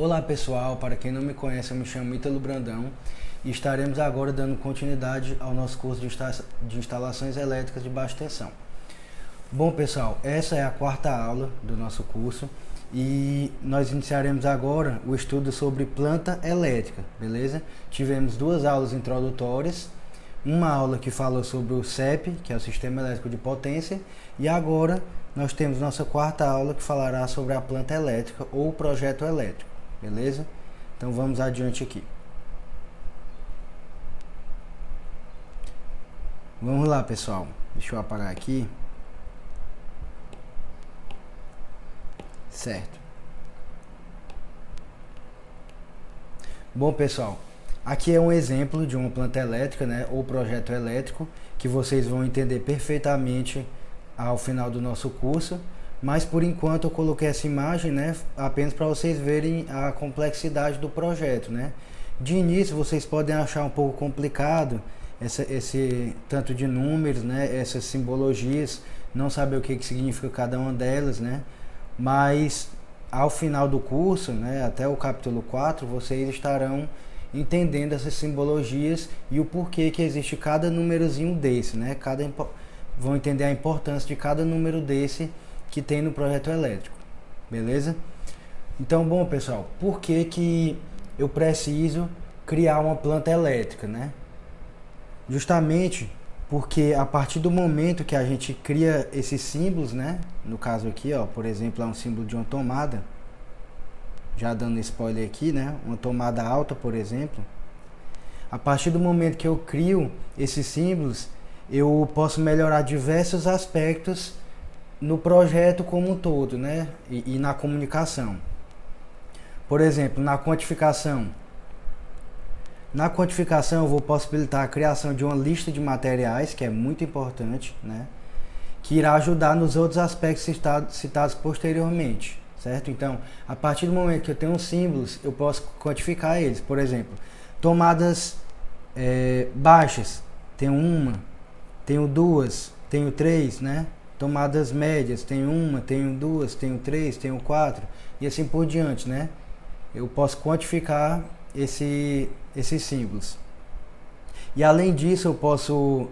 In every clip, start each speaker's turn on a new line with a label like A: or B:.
A: Olá pessoal, para quem não me conhece, eu me chamo Ítalo Brandão e estaremos agora dando continuidade ao nosso curso de instalações elétricas de baixa tensão. Bom pessoal, essa é a quarta aula do nosso curso e nós iniciaremos agora o estudo sobre planta elétrica, beleza? Tivemos duas aulas introdutórias, uma aula que falou sobre o CEP, que é o Sistema Elétrico de Potência, e agora nós temos nossa quarta aula que falará sobre a planta elétrica ou projeto elétrico, beleza? Então vamos adiante aqui. Vamos lá pessoal, deixa eu apagar aqui. Certo. Bom pessoal, aqui é um exemplo de uma planta elétrica, né, ou projeto elétrico, que vocês vão entender perfeitamente ao final do nosso curso, mas por enquanto eu coloquei essa imagem, né, apenas para vocês verem a complexidade do projeto, né. De início vocês podem achar um pouco complicado esse tanto de números, né, essas simbologias, não saber o que significa cada uma delas, né, mas ao final do curso, né, até o capítulo 4, vocês estarão entendendo essas simbologias e o porquê que existe cada númerozinho desse, né? Vão entender a importância de cada número desse que tem no projeto elétrico, beleza? Então, bom pessoal, por que eu preciso criar uma planta elétrica, né? Justamente porque a partir do momento que a gente cria esses símbolos, né? No caso aqui, ó, por exemplo, é um símbolo de uma tomada. Já dando spoiler aqui, né? Uma tomada alta, por exemplo. A partir do momento que eu crio esses símbolos, eu posso melhorar diversos aspectos no projeto como um todo, né? E na comunicação. Por exemplo, na quantificação. Na quantificação eu vou possibilitar a criação de uma lista de materiais, que é muito importante, né? Que irá ajudar nos outros aspectos citados posteriormente, certo? Então, a partir do momento que eu tenho símbolos, eu posso quantificar eles. Por exemplo, tomadas baixas, tenho uma, tenho duas, tenho três, né? Tomadas médias, tenho uma, tenho duas, tenho três, tenho quatro, e assim por diante, né? Eu posso quantificar esses símbolos. E além disso, eu posso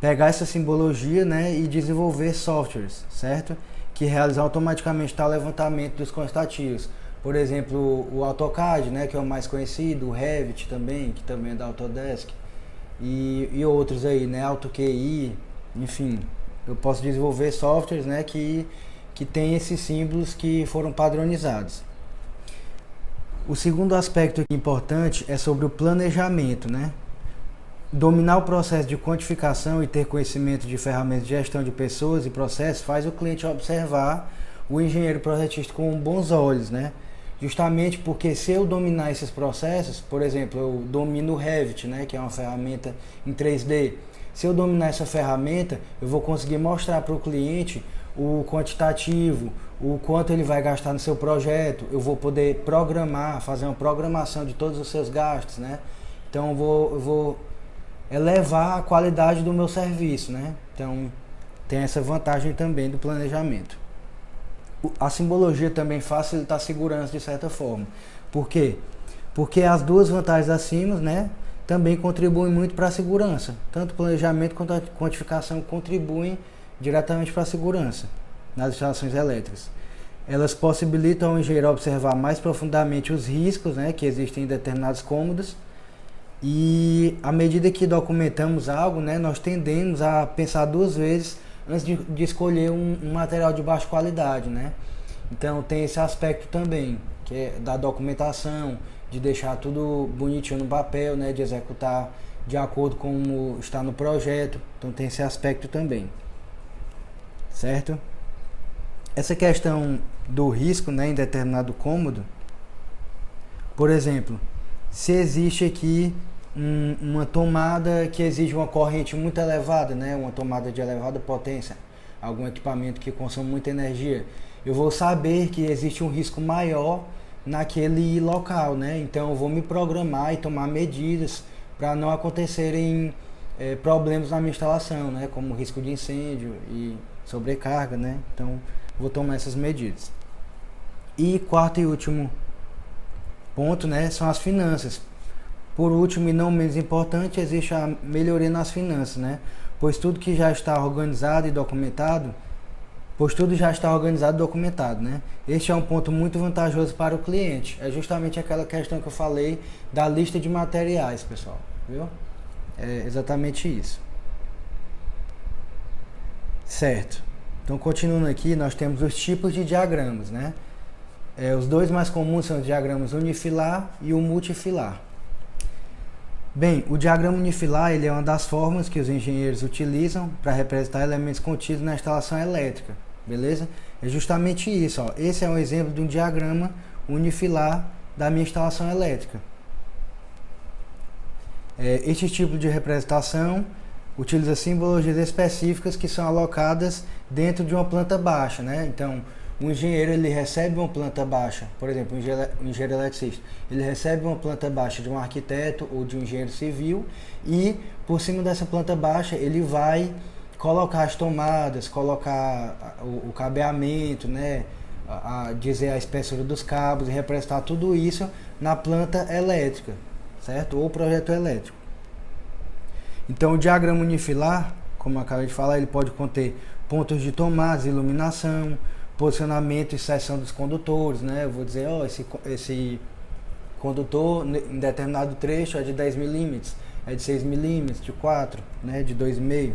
A: pegar essa simbologia, né, e desenvolver softwares, certo? Que realizam automaticamente tal levantamento dos quantitativos. Por exemplo, o AutoCAD, né, que é o mais conhecido, o Revit também, que também é da Autodesk, e outros aí, né, AutoQI, enfim, eu posso desenvolver softwares, né, que tem esses símbolos que foram padronizados. O segundo aspecto aqui importante é sobre o planejamento, né? Dominar o processo de quantificação e ter conhecimento de ferramentas de gestão de pessoas e processos faz o cliente observar o engenheiro projetista com bons olhos, né? Justamente porque se eu dominar esses processos, por exemplo, eu domino o Revit, né, que é uma ferramenta em 3D. Se eu dominar essa ferramenta, eu vou conseguir mostrar para o cliente o quantitativo, o quanto ele vai gastar no seu projeto, eu vou poder programar, fazer uma programação de todos os seus gastos, né? Então eu vou elevar a qualidade do meu serviço, né? Então tem essa vantagem também do planejamento. A simbologia também facilita a segurança de certa forma. Por quê? Porque as duas vantagens acima, né, também contribuem muito para a segurança. Tanto o planejamento quanto a quantificação contribuem diretamente para a segurança nas instalações elétricas. Elas possibilitam ao engenheiro observar mais profundamente os riscos, né, que existem em determinados cômodos, e à medida que documentamos algo, né, nós tendemos a pensar duas vezes antes de escolher um material de baixa qualidade, né? Então tem esse aspecto também, que é da documentação, de deixar tudo bonitinho no papel, né, de executar de acordo com como está no projeto. Então tem esse aspecto também. Certo? Essa questão do risco, né, em determinado cômodo, por exemplo, se existe aqui uma tomada que exige uma corrente muito elevada, né, uma tomada de elevada potência, algum equipamento que consome muita energia, eu vou saber que existe um risco maior naquele local, né? Então eu vou me programar e tomar medidas para não acontecerem problemas na minha instalação, né, como risco de incêndio e sobrecarga, né? Então vou tomar essas medidas. E quarto e último ponto, né, são as finanças. Por último e não menos importante, existe a melhoria nas finanças, né? Pois tudo que já está organizado e documentado, né? Este é um ponto muito vantajoso para o cliente. É justamente aquela questão que eu falei da lista de materiais, pessoal, viu? É exatamente isso. Certo. Então, continuando aqui, nós temos os tipos de diagramas, né? Os dois mais comuns são os diagramas unifilar e o multifilar. Bem, o diagrama unifilar ele é uma das formas que os engenheiros utilizam para representar elementos contidos na instalação elétrica, beleza? É justamente isso, ó. Esse é um exemplo de um diagrama unifilar da minha instalação elétrica. Este tipo de representação utiliza simbologias específicas que são alocadas dentro de uma planta baixa, né? Então, o engenheiro ele recebe uma planta baixa, por exemplo, o engenheiro eletricista, ele recebe uma planta baixa de um arquiteto ou de um engenheiro civil e por cima dessa planta baixa ele vai colocar as tomadas, colocar o cabeamento, né? Dizer a espessura dos cabos e representar tudo isso na planta elétrica, certo? Ou projeto elétrico. Então o diagrama unifilar, como eu acabei de falar, ele pode conter pontos de tomadas, iluminação, posicionamento e seção dos condutores, né? Eu vou dizer, ó, esse condutor em determinado trecho é de 10 milímetros, é de 6 milímetros, de 4, né? De 2,5.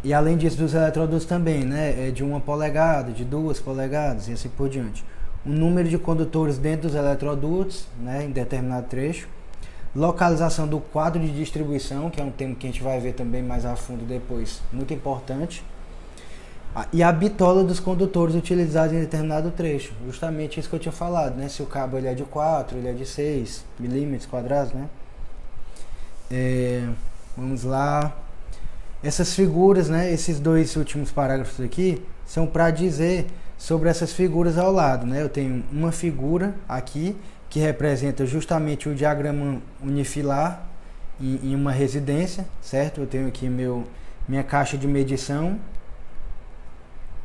A: E além disso, dos eletrodutos também, né? É de 1 polegada, de 2 polegadas e assim por diante. O número de condutores dentro dos eletrodutos, né? Em determinado trecho. Localização do quadro de distribuição, que é um tema que a gente vai ver também mais a fundo depois, muito importante. E a bitola dos condutores utilizados em determinado trecho, justamente isso que eu tinha falado, né? Se o cabo ele é de 4, ele é de 6 milímetros quadrados, né? Vamos lá. Essas figuras, né? Esses dois últimos parágrafos aqui são para dizer sobre essas figuras ao lado, né? Eu tenho uma figura aqui que representa justamente o diagrama unifilar em uma residência, certo? Eu tenho aqui minha caixa de medição,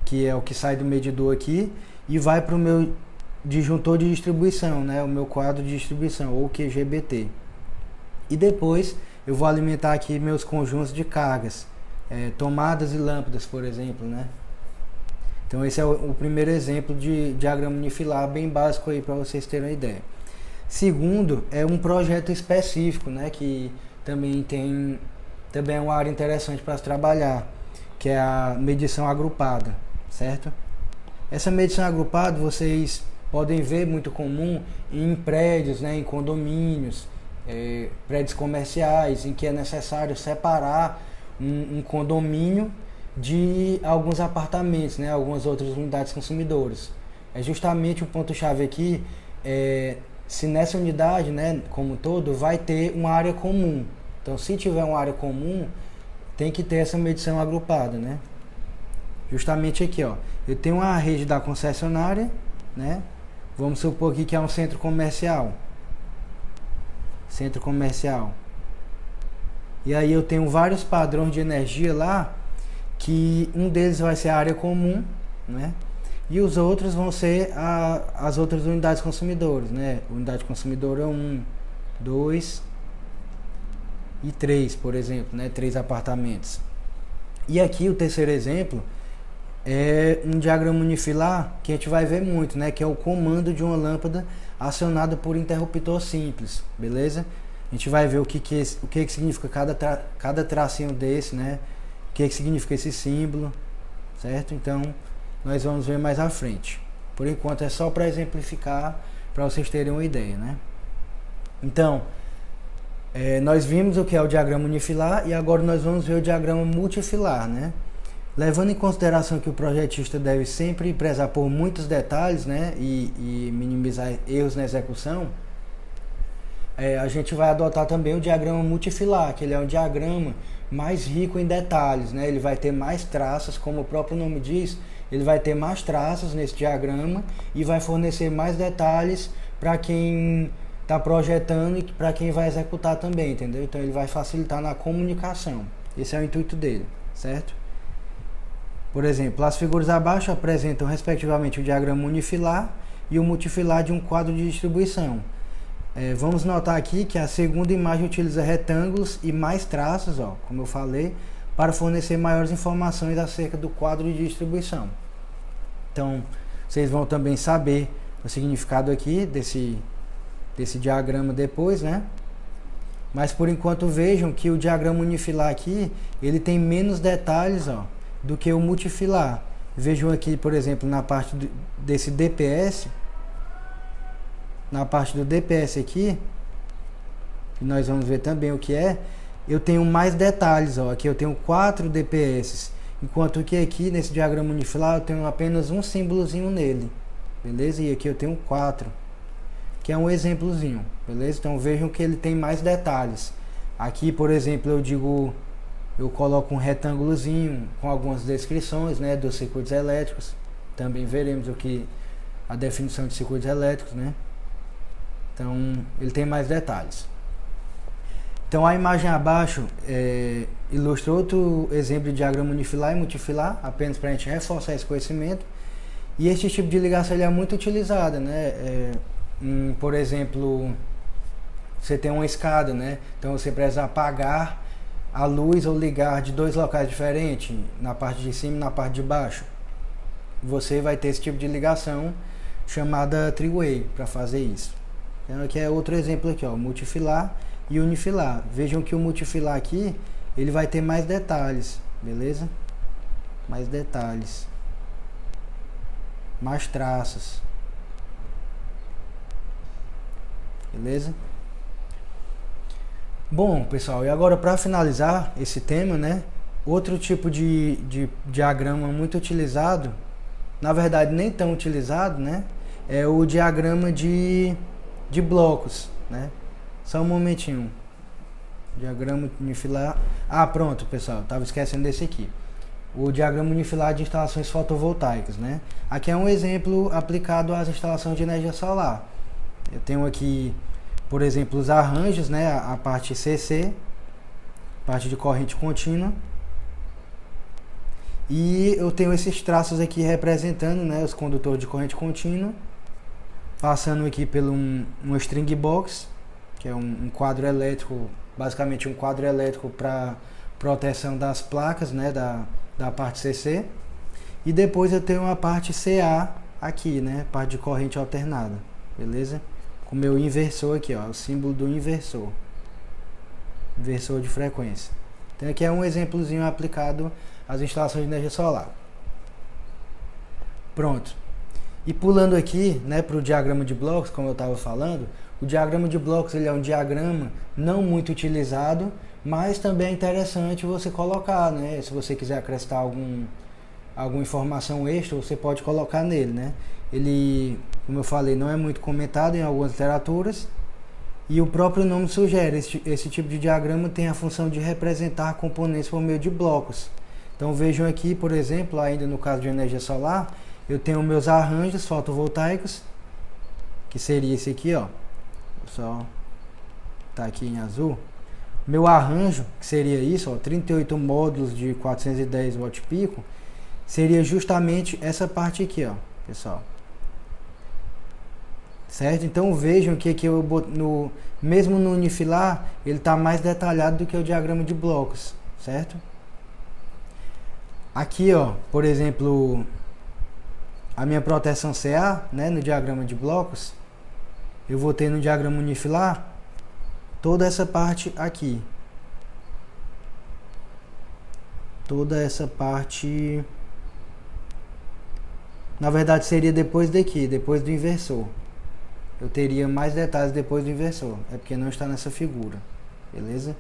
A: que é o que sai do medidor aqui, e vai para o meu disjuntor de distribuição, né? O meu quadro de distribuição, ou QGBT. E depois eu vou alimentar aqui meus conjuntos de cargas, tomadas e lâmpadas, por exemplo, né? Então esse é o primeiro exemplo de diagrama unifilar, bem básico aí para vocês terem uma ideia. Segundo, é um projeto específico, né? Que também é uma área interessante para se trabalhar, que é a medição agrupada, certo? Essa medição agrupada vocês podem ver muito comum em prédios, né, em condomínios, prédios comerciais, em que é necessário separar um condomínio de alguns apartamentos, né, algumas outras unidades consumidoras. É justamente o ponto-chave aqui, se nessa unidade, né, como um todo, vai ter uma área comum. Então, se tiver uma área comum, tem que ter essa medição agrupada, né? Justamente aqui, ó, eu tenho uma rede da concessionária, né? Vamos supor aqui que é um centro comercial. Centro comercial. E aí eu tenho vários padrões de energia lá, que um deles vai ser a área comum, né? E os outros vão ser as outras unidades consumidoras, né? Unidade consumidora 1, 2 e 3, por exemplo, né? 3 apartamentos. E aqui o terceiro exemplo é um diagrama unifilar que a gente vai ver muito, né? Que é o comando de uma lâmpada acionada por interruptor simples, beleza? A gente vai ver o que significa cada tracinho desse, né? O que significa esse símbolo, certo? Então, nós vamos ver mais à frente. Por enquanto é só para exemplificar, para vocês terem uma ideia, né? Então, nós vimos o que é o diagrama unifilar e agora nós vamos ver o diagrama multifilar, né? Levando em consideração que o projetista deve sempre prezar por muitos detalhes, né? E minimizar erros na execução, a gente vai adotar também o diagrama multifilar, que ele é um diagrama mais rico em detalhes, né? Ele vai ter mais traços, como o próprio nome diz, ele vai ter mais traços nesse diagrama e vai fornecer mais detalhes para quem está projetando e para quem vai executar também, entendeu? Então ele vai facilitar na comunicação. Esse é o intuito dele, certo? Por exemplo, as figuras abaixo apresentam respectivamente o diagrama unifilar e o multifilar de um quadro de distribuição. Vamos notar aqui que a segunda imagem utiliza retângulos e mais traços, ó, como eu falei, para fornecer maiores informações acerca do quadro de distribuição. Então, vocês vão também saber o significado aqui desse diagrama depois, né? Mas por enquanto vejam que o diagrama unifilar aqui, ele tem menos detalhes, ó, do que o multifilar. Vejam aqui, por exemplo, na parte desse DPS, na parte do DPS aqui, que nós vamos ver também o que é, eu tenho mais detalhes, ó. Aqui eu tenho 4 DPS, enquanto que aqui nesse diagrama unifilar eu tenho apenas um símbolozinho nele, beleza? E aqui eu tenho 4, que é um exemplozinho, beleza? Então vejam que ele tem mais detalhes. Aqui, por exemplo, eu coloco um retângulozinho com algumas descrições, né, dos circuitos elétricos. Também veremos a definição de circuitos elétricos, né? Então ele tem mais detalhes. Então a imagem abaixo ilustra outro exemplo de diagrama unifilar e multifilar, apenas para a gente reforçar esse conhecimento. E esse tipo de ligação ele é muito utilizado, né? Por exemplo, você tem uma escada, né? Então você precisa apagar a luz ou ligar de 2 locais diferentes, na parte de cima e na parte de baixo. Você vai ter esse tipo de ligação chamada three-way para fazer isso. Então aqui é outro exemplo aqui, ó, multifilar e unifilar. Vejam que o multifilar aqui, ele vai ter mais detalhes, beleza? Mais detalhes. Mais traços. Beleza? Bom, pessoal, e agora para finalizar esse tema, né? Outro tipo de diagrama muito utilizado, na verdade nem tão utilizado, né? É o diagrama de blocos, né? Só um momentinho. Diagrama unifilar. Ah, pronto, pessoal, tava esquecendo desse aqui. O diagrama unifilar de instalações fotovoltaicas, né? Aqui é um exemplo aplicado às instalações de energia solar. Eu tenho aqui, por exemplo, os arranjos, né? A parte CC, parte de corrente contínua. E eu tenho esses traços aqui representando, né, os condutores de corrente contínua, passando aqui pelo um string box, que é um quadro elétrico, basicamente um quadro elétrico para proteção das placas, né, da parte CC. E depois eu tenho a parte CA aqui, né, parte de corrente alternada, beleza? Com o meu inversor aqui, ó, o símbolo do inversor de frequência. Então aqui é um exemplozinho aplicado às instalações de energia solar. Pronto. E pulando aqui, né, para o diagrama de blocos, como eu estava falando, o diagrama de blocos ele é um diagrama não muito utilizado, mas também é interessante você colocar, né? Se você quiser acrescentar alguma informação extra, você pode colocar nele, né? Ele, como eu falei, não é muito comentado em algumas literaturas, e o próprio nome sugere, esse tipo de diagrama tem a função de representar componentes por meio de blocos. Então vejam aqui, por exemplo, ainda no caso de energia solar, eu tenho meus arranjos fotovoltaicos, que seria esse aqui, ó. Só tá aqui em azul. Meu arranjo, que seria isso, ó, 38 módulos de 410 watt pico, seria justamente essa parte aqui, ó, pessoal. Certo? Então vejam que aqui mesmo no unifilar, ele está mais detalhado do que o diagrama de blocos, certo? Aqui, ó, por exemplo, a minha proteção CA, né, no diagrama de blocos, eu vou ter no diagrama unifilar toda essa parte aqui. Toda essa parte, na verdade seria depois daqui, depois do inversor. Eu teria mais detalhes depois do inversor, é porque não está nessa figura, beleza?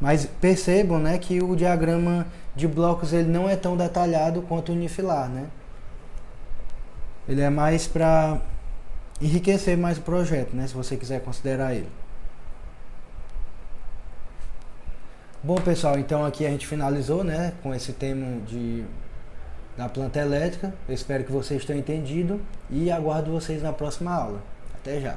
A: Mas percebam, né, que o diagrama de blocos ele não é tão detalhado quanto o unifilar, né? Ele é mais para enriquecer mais o projeto, né, se você quiser considerar ele. Bom, pessoal, então aqui a gente finalizou, né, com esse tema da planta elétrica. Eu espero que vocês tenham entendido e aguardo vocês na próxima aula. Até já!